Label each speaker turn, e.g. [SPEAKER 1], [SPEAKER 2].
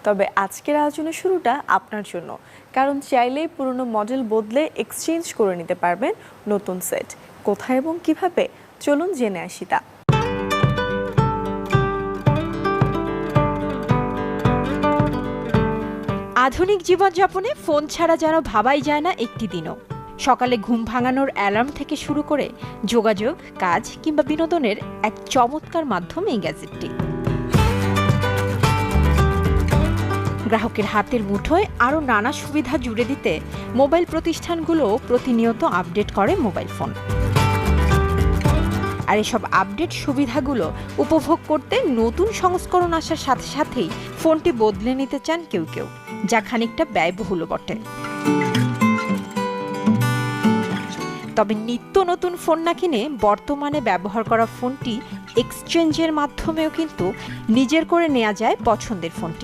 [SPEAKER 1] তবে আজকের আলোচনার শুরুটা আপনার জন্য, কারণ চাইলেই পুরনো মডেল বদলে এক্সচেঞ্জ করে নিতে পারবেন নতুন সেট। কোথায় এবং কিভাবে, চলুন জেনে আসি তা।
[SPEAKER 2] আধুনিক জীবনযাপনে ফোন ছাড়া যেন ভাবাই যায় না একটি দিনও। সকালে ঘুম ভাঙানোর অ্যালার্ম থেকে শুরু করে যোগাযোগ, কাজ কিংবা বিনোদনের এক চমৎকার মাধ্যম এই গ্যাজেটটি। গ্রাহকের হাতের মুঠোয় আরও নানা সুবিধা জুড়ে দিতে মোবাইল প্রতিষ্ঠানগুলো প্রতিনিয়ত আপডেট করে মোবাইল ফোন। আর এসব আপডেট সুবিধাগুলো উপভোগ করতে নতুন সংস্করণ আসার সাথে সাথেই ফোনটি বদলে নিতে চান কেউ কেউ, যা খানিকটা ব্যয়বহুল বটে। তবে নিত্য নতুন ফোন না কিনে বর্তমানে ব্যবহার করা ফোনটি এক্সচেঞ্জের মাধ্যমেও কিন্তু নিজের করে নেওয়া যায় পছন্দের ফোনটি।